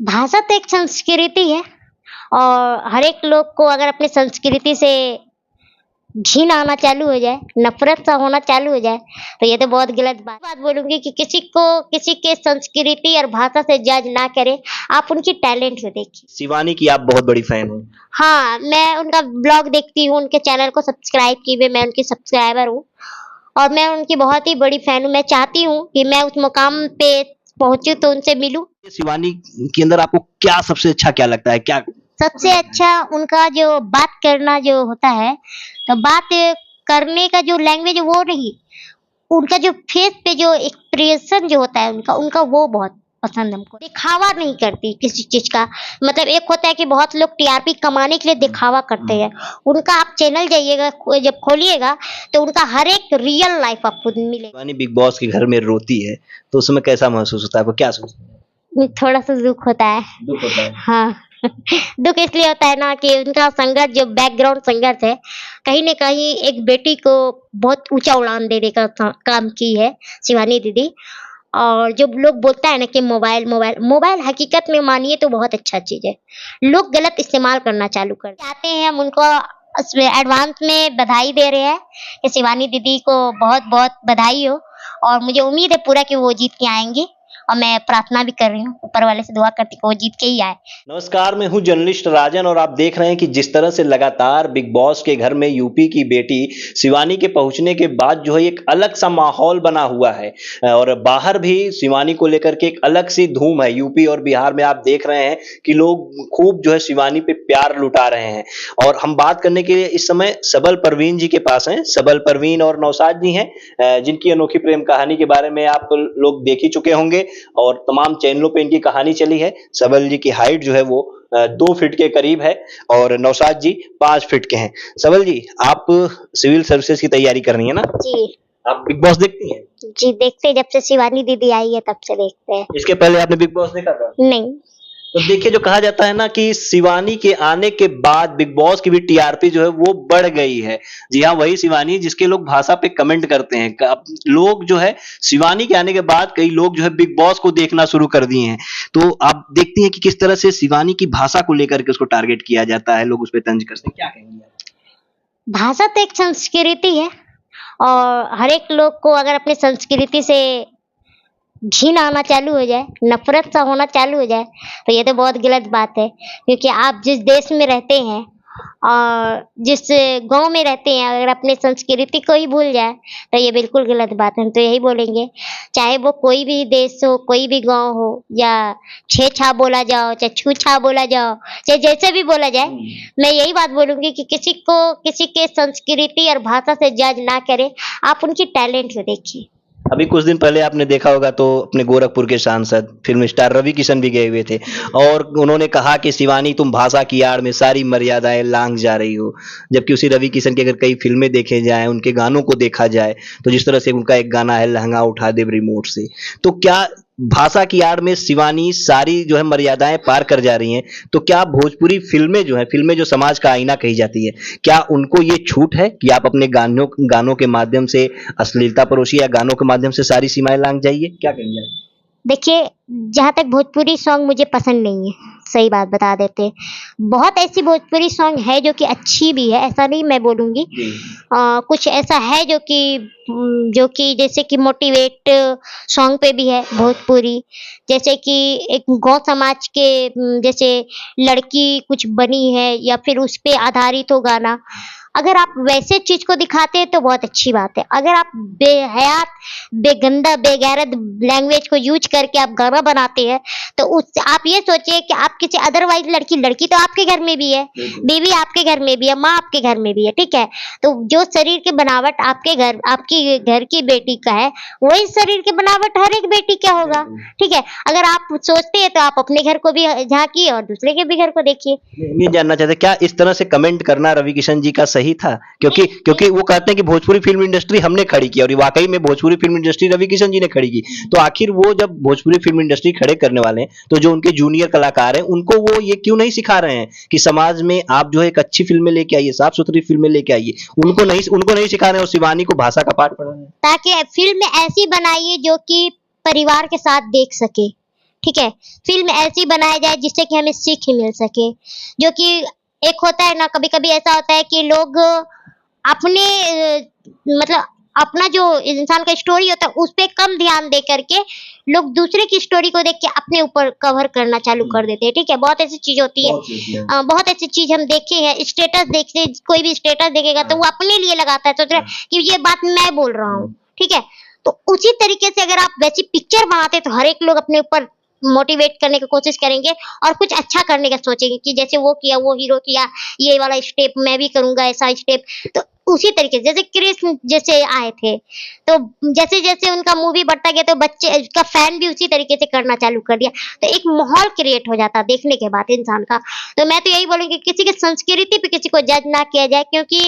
भाषा तो एक संस्कृति है और हर एक लोग को अगर अपनी संस्कृति से घिन आना चालू हो जाए, नफ़रत सा होना चालू हो जाए, तो ये तो बहुत गलत बात बोलूँगी कि किसी को किसी के संस्कृति और भाषा से जज ना करें, आप उनकी टैलेंट को देखिए। शिवानी की आप बहुत बड़ी फैन हैं। हाँ, मैं उनका ब्लॉग देखती हूँ, उनके चैनल को सब्सक्राइब किए हुए मैं उनकी सब्सक्राइबर हूँ और मैं उनकी बहुत ही बड़ी फैन हूँ। मैं चाहती हूँ कि मैं उस मुकाम पे पहुँचूँ तो उनसे मिलूँ। शिवानी के अंदर आपको क्या सबसे अच्छा क्या लगता है? क्या सबसे अच्छा उनका जो बात करना जो होता है, तो बात करने का जो लैंग्वेज वो नहीं, उनका जो फेस पे जो एक्सप्रेशन जो होता है उनका उनका वो बहुत पसंद है हमको। दिखावा नहीं करती किसी चीज़ का, मतलब एक होता है कि बहुत लोग टीआरपी कमाने के लिए दिखावा करते हैं, उनका आप चैनल जाइएगा जब खोलिएगा तो उनका हर एक रियल लाइफ आपको मिलेगा। शिवानी बिग बॉस के घर में रोती है, तो उस समय कैसा महसूस होता है? आपको क्या सोचते हैं? थोड़ा सा दुख होता है। दुःख होता है। हाँ दुख इसलिए होता है ना कि उनका संघर्ष जो बैकग्राउंड संघर्ष है, कहीं न कहीं एक बेटी को बहुत ऊँचा उड़ान देने का काम की है शिवानी दीदी। और जो लोग बोलता है ना कि मोबाइल हकीकत में मानिए तो बहुत अच्छा चीज़ है। लोग गलत इस्तेमाल करना चालू कर चाहते हैं, हम उनको एडवांस में बधाई दे रहे हैं कि शिवानी दीदी को बहुत-बहुत बधाई हो और मुझे उम्मीद है पूरा कि वो जीत के आएँगी और मैं प्रार्थना भी कर रही हूँ, ऊपर वाले से दुआ करती हूँ कि वो जीत के ही आए। नमस्कार, मैं हूं जर्नलिस्ट राजन और आप देख रहे हैं कि जिस तरह से लगातार बिग बॉस के घर में यूपी की बेटी शिवानी के पहुंचने के बाद जो है एक अलग सा माहौल बना हुआ है और बाहर भी शिवानी को लेकर के एक अलग सी धूम है। यूपी और बिहार में आप देख रहे हैं कि लोग खूब जो है शिवानी पे प्यार लुटा रहे हैं और हम बात करने के लिए इस समय सबल परवीन जी के पास हैं। सबल परवीन और नौशाद जी हैं, जिनकी अनोखी प्रेम कहानी के बारे में आप लोग देख ही चुके होंगे और तमाम चैनलों पे इनकी कहानी चली है। सबल जी की हाइट जो है वो 2 फीट के करीब है और नौशाद जी 5 फीट के हैं। सबल जी, आप सिविल सर्विसेज की तैयारी कर रही हैं ना? जी। आप बिग बॉस देखती हैं? जी, देखते हैं, जब से शिवानी दीदी आई है तब से देखते हैं। इसके पहले आपने बिग बॉस देखा था? नहीं। तो देखिए, जो कहा जाता है ना कि शिवानी के आने के बाद बिग बॉस की भी टीआरपी जो है वो बढ़ गई है। जी हाँ, वही शिवानी जिसके लोग भाषा पे कमेंट करते हैं। लोग जो है शिवानी के आने के बाद कई लोग जो है बिग बॉस को देखना शुरू कर दिए हैं। तो आप देखती हैं कि किस तरह से शिवानी की भाषा को लेकर के उसको टारगेट किया जाता है, लोग उस पे तंज कसते हैं। क्या कहेंगी आप? भाषा तो एक संस्कृति है और हर एक लोग को अगर अपनी संस्कृति से घिन आना चालू हो जाए, नफ़रत सा होना चालू हो जाए, तो ये तो बहुत गलत बात है। क्योंकि आप जिस देश में रहते हैं और जिस गाँव में रहते हैं, अगर अपनी संस्कृति को ही भूल जाए, तो ये बिल्कुल गलत बात है। हम तो यही बोलेंगे, चाहे वो कोई भी देश हो, कोई भी गाँव हो या छेछा बोला जाओ, चाहे छूछा बोला जाओ, चाहे जैसे भी बोला जाए, मैं यही बात बोलूँगी कि किसी को किसी के संस्कृति और भाषा से जज ना करें, आप उनकी टैलेंट को देखिए। अभी कुछ दिन पहले आपने देखा होगा तो अपने गोरखपुर के सांसद फिल्म स्टार रवि किशन भी गए हुए थे और उन्होंने कहा कि शिवानी तुम भाषा की आड़ में सारी मर्यादाएं लांघ जा रही हो। जबकि उसी रवि किशन की अगर कई फिल्में देखे जाएं, उनके गानों को देखा जाए, तो जिस तरह से उनका एक गाना है लहंगा उठा दे रिमोट से, तो क्या भाषा की आड़ में शिवानी सारी जो है मर्यादाएं पार कर जा रही हैं? तो क्या भोजपुरी फिल्में जो समाज का आईना कही जाती है, क्या उनको ये छूट है कि आप अपने गानों के माध्यम से अश्लीलता परोसिए या गानों के माध्यम से सारी सीमाएं लांघ जाइए? क्या कहेंगे आप? देखिए, जहाँ तक भोजपुरी सॉन्ग मुझे पसंद नहीं है, सही बात बता देते हैं। बहुत ऐसी भोजपुरी सॉन्ग है जो कि अच्छी भी है, ऐसा नहीं मैं बोलूँगी। कुछ ऐसा है जो कि जैसे कि मोटिवेट सॉन्ग पे भी है भोजपुरी। जैसे कि एक गौ समाज के जैसे लड़की कुछ बनी है या फिर उस पे आधारित हो गाना। अगर आप वैसे चीज़ को दिखाते हैं तो बहुत अच्छी बात है। अगर आप बेहयात, बेगंदा, बेगैरत लैंग्वेज को यूज़ करके आप गाना बनाते हैं, तो उस आप ये सोचिए कि आप किसी अदरवाइज़ लड़की तो आपके घर में भी है, बीवी आपके घर में भी है, माँ आपके घर में भी है, ठीक है? तो जो शरीर की बनावट आपकी घर की बेटी का है, वही शरीर की बनावट हर एक बेटी का होगा, ठीक है? अगर आप सोचते हैं तो आप अपने घर को भी झाँकिए और दूसरे के भी घर को देखिए। ये जानना चाहते हैं, क्या इस तरह से कमेंट करना रवि किशन जी का सही था? क्योंकि वो कहते हैं कि भोजपुरी फिल्म इंडस्ट्री हमने खड़ी की और वाकई में भोजपुरी फिल्म इंडस्ट्री रवि किशन जी ने खड़ी की। तो आखिर वो जब भोजपुरी फिल्म इंडस्ट्री खड़े करने वाले हैं, तो जो उनके जूनियर कलाकार हैं, उनको वो ये क्यों नहीं सिखा रहे हैं कि समाज में आप जो है एक अच्छी फिल्में लेके आइए, साफ सुथरी फिल्में लेके आइए? उनको नहीं सिखा रहे हैं और शिवानी को भाषा का पाठ पढ़ा रहे हैं। ताकि फिल्म ऐसी बनाइए जो कि परिवार के साथ देख सके, ठीक है, फिल्म ऐसी बनाई जाए जिससे कि हमें सीख मिल सके। जो कि एक होता है ना, कभी-कभी ऐसा होता है कि लोग अपने मतलब अपना जो इंसान का स्टोरी होता है उस पे कम ध्यान दे करके लोग दूसरे की स्टोरी को देख के अपने ऊपर कवर करना चालू कर देते हैं, ठीक है? बहुत ऐसी चीज़ होती है। बहुत ऐसी चीज़ हम देखे हैं, स्टेटस देखते, कोई भी स्टेटस देखेगा तो वो अपने लिए लगाता है, सोच रहा है कि ये बात मैं बोल रहा हूँ, ठीक है? तो उसी तरीके से अगर आप वैसी पिक्चर बनाते तो हर एक लोग अपने ऊपर मोटिवेट करने की कोशिश करेंगे और कुछ अच्छा करने का सोचेंगे कि जैसे वो किया, वो हीरो किया, ये वाला स्टेप मैं भी करूँगा, ऐसा स्टेप। तो उसी तरीके से जैसे कृष्ण जैसे आए थे, तो जैसे-जैसे उनका मूवी बढ़ता गया तो बच्चे का फैन भी उसी तरीके से करना चालू कर दिया। तो एक माहौल क्रिएट हो जाता देखने के बाद इंसान का। तो मैं तो यही बोलूँगी किसी की संस्कृति पे किसी को जज ना किया जाए, क्योंकि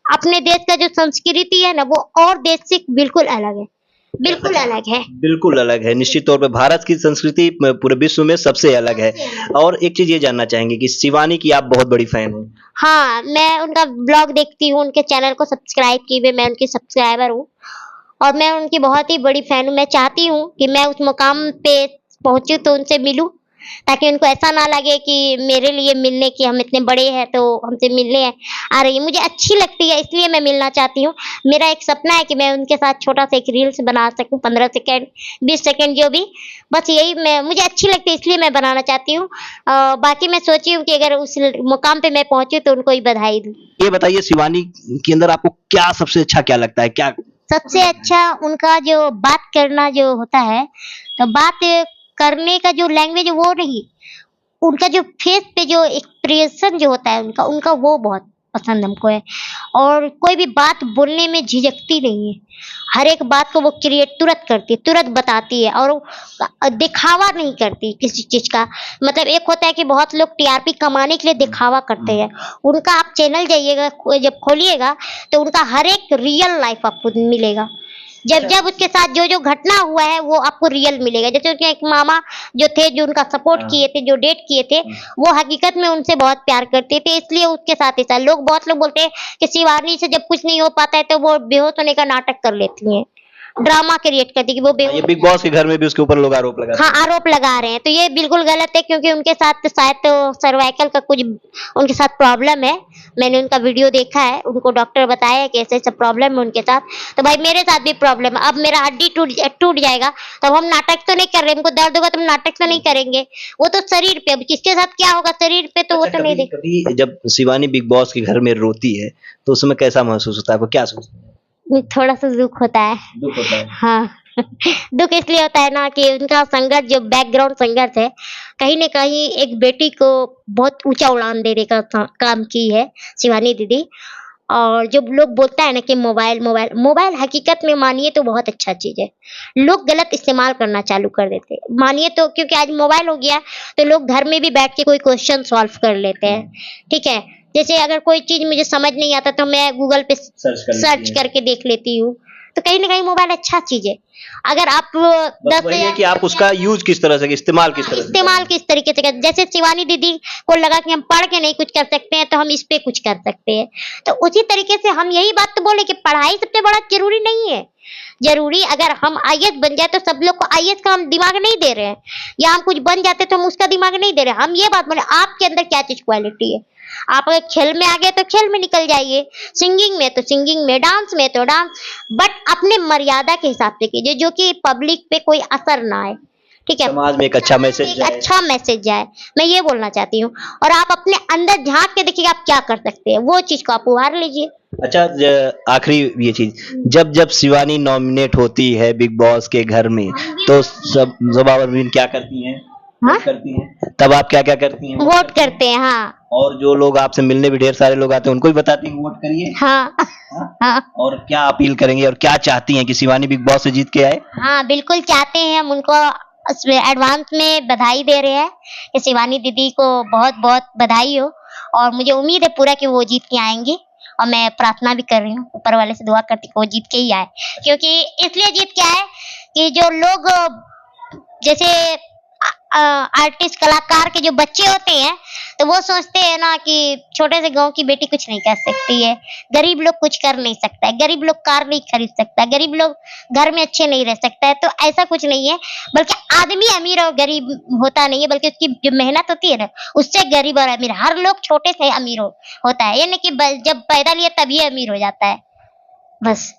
अपने देश का जो संस्कृति है ना वो और देश से बिल्कुल अलग है। बिल्कुल अलग है। बिल्कुल अलग है। निश्चित तौर पे भारत की संस्कृति पूरे विश्व में सबसे अलग है। और एक चीज़ ये जानना चाहेंगे कि शिवानी की आप बहुत बड़ी फैन हैं। हाँ, मैं उनका ब्लॉग देखती हूँ, उनके चैनल को सब्सक्राइब किए हुए मैं उनकी सब्सक्राइबर हूँ और मैं उनकी बहुत ही बड़ी फैन हूँ। मैं चाहती हूँ कि मैं उस मुकाम पे पहुँचूँ तो उनसे मिलूँ, ताकि उनको ऐसा ना लगे कि मेरे लिए मिलने की हम इतने बड़े हैं तो हमसे मिलने आ रही है। मुझे अच्छी लगती है इसलिए मैं मिलना चाहती हूँ। मेरा एक सपना है कि मैं उनके साथ छोटा-सा एक रील्स बना सकूँ, 15 सेकंड, 20 सेकंड जो भी। बस यही मैं मुझे अच्छी लगती है इसलिए मैं बनाना चाहती हूँ। बाकी मैं सोची हूँ कि अगर उस मुकाम पे मैं पहुँची तो उनको ही बधाई दूँ। ये बताइए शिवानी के अंदर आपको क्या सबसे अच्छा क्या लगता है? क्या सबसे अच्छा उनका जो बात करना जो होता है, तो बात करने का जो लैंग्वेज वो नहीं, उनका जो फेस पे जो एक्सप्रेशन जो होता है उनका, उनका वो बहुत पसंद हमको है। और कोई भी बात बोलने में झिझकती नहीं है। हर एक बात को वो क्रिएट तुरंत करती है, तुरंत बताती है और दिखावा नहीं करती किसी चीज़ का। मतलब एक होता है कि बहुत लोग टीआरपी कमाने के लिए दिखावा करते हैं। उनका आप चैनल जाइएगा, जब खोलिएगा तो उनका हर एक रियल लाइफ आपको मिलेगा। जब उसके साथ जो घटना हुआ है वो आपको रियल मिलेगा। जैसे उसके एक मामा जो थे, जो उनका सपोर्ट किए थे, जो डेट किए थे, वो हकीकत में उनसे बहुत प्यार करते थे, इसलिए उसके साथ ऐसा बहुत लोग बोलते हैं कि शिवानी से जब कुछ नहीं हो पाता है तो वो बेहोश होने का नाटक कर लेती हैं, ड्रामा क्रिएट करती है कि वो ये बेहोश। बिग बॉस के घर में भी उसके ऊपर लोग आरोप लगा हाँ, आरोप लगा रहे हैं, तो ये बिल्कुल गलत है क्योंकि उनके साथ शायद तो सर्वाइकल का कुछ उनके साथ प्रॉब्लम है। मैंने उनका वीडियो देखा है, उनको डॉक्टर बताया है कि ऐसा-ऐसा प्रॉब्लम है उनके साथ। तो भाई मेरे साथ भी प्रॉब्लम है, अब मेरा हड्डी टूट जाएगा, तब हम नाटक तो नहीं कर रहे, हमको दर्द होगा तो हम नाटक तो नहीं करेंगे। वो तो शरीर पे, अब किसके साथ क्या होगा शरीर पे तो वो तो नहीं देख। कभी जब शिवानी बिग बॉस के घर में रोती है तो उस समय कैसा महसूस होता है? आपको क्या सोचते हैं? थोड़ा-सा दुःख होता है। दुःख होता है। हाँ। दुःख इसलिए होता है ना कि उनका संघर्ष जो बैकग्राउंड संघर्ष है, कहीं न कहीं एक बेटी को बहुत ऊँचा उड़ान देने का काम की है शिवानी दीदी। और जो लोग बोलता है ना कि मोबाइल हकीकत में मानिए तो बहुत अच्छा चीज़ है। लोग गलत इस्तेमाल करना चालू कर देते हैं। मानिए तो क्योंकि आज मोबाइल हो गया तो लोग घर में भी बैठ के कोई क्वेश्चन सॉल्व कर लेते हैं, ठीक है? जैसे अगर कोई चीज़ मुझे समझ नहीं आता तो मैं गूगल पे सर्च करके देख लेती हूँ। तो कहीं न कहीं मोबाइल अच्छा चीज़ है। अगर आप बस वही है कि आप उसका यूज़ किस तरह से, इस्तेमाल किस तरह से इस्तेमाल किस तरीके से करें। जैसे शिवानी दीदी को लगा कि हम पढ़ के नहीं कुछ कर सकते हैं तो हम इस पे कुछ कर सकते हैं। तो उसी तरीके से हम यही बात तो बोले कि पढ़ाई सबसे बड़ा ज़रूरी नहीं है। ज़रूरी अगर हम आईएएस बन जाए तो सब लोग को आईएएस का हम दिमाग नहीं दे रहे हैं, या हम कुछ बन जाते तो हम उसका दिमाग नहीं दे रहे हैं। हम ये बात बोले आपके अंदर क्या चीज़ क्वालिटी है। आप अगर खेल में आ गए तो खेल में निकल जाइए, सिंगिंग में तो सिंगिंग में, डांस में तो डांस, बट अपने मर्यादा के हिसाब से कीजिए जो कि पब्लिक पे कोई असर ना आए, ठीक है? समाज में एक अच्छा मैसेज एक अच्छा मैसेज जाए, मैं ये बोलना चाहती हूँ। और आप अपने अंदर झाँक के देखिए आप क्या कर सकते हैं, वो चीज़ को आप उभार लीजिए। अच्छा, आखिरी ये चीज, जब शिवानी नॉमिनेट होती है बिग बॉस के घर में तो सब ज़बाबरवीन क्या करती हैं? हाँ? करती हैं, तब आप क्या क्या करती हैं? वोट करते हैं, हाँ। और जो लोग आपसे मिलने भी ढेर सारे लोग आते हैं उनको भी बताती हैं कि वोट करिए? हाँ। हाँ। और क्या अपील करेंगे और क्या चाहती हैं कि शिवानी बिग बॉस से जीत के आए? हाँ, बिल्कुल चाहते हैं, हम उनको एडवांस में बधाई दे रहे हैं कि शिवानी दीदी को बहुत-बहुत बधाई हो और मुझे उम्मीद है पूरा कि वो जीत के आएँगी। और मैं प्रार्थना भी कर रही हूँ, ऊपर वाले से दुआ करती हूँ कि वो जीत के ही आए। क्योंकि इसलिए जीत के आए कि जो लोग जैसे आर्टिस्ट कलाकार के जो बच्चे होते हैं तो वो सोचते हैं ना कि छोटे से गांव की बेटी कुछ नहीं कर सकती है, गरीब लोग कुछ कर नहीं सकता है, गरीब लोग कार नहीं खरीद सकता, गरीब लोग घर में अच्छे नहीं रह सकता है। तो ऐसा कुछ नहीं है, बल्कि आदमी अमीर और गरीब होता नहीं है, बल्कि उसकी जो मेहनत होती है ना उससे गरीब और अमीर हर लोग छोटे से अमीर होता है, यानी कि जब पैदा लिया तभी अमीर हो जाता है बस।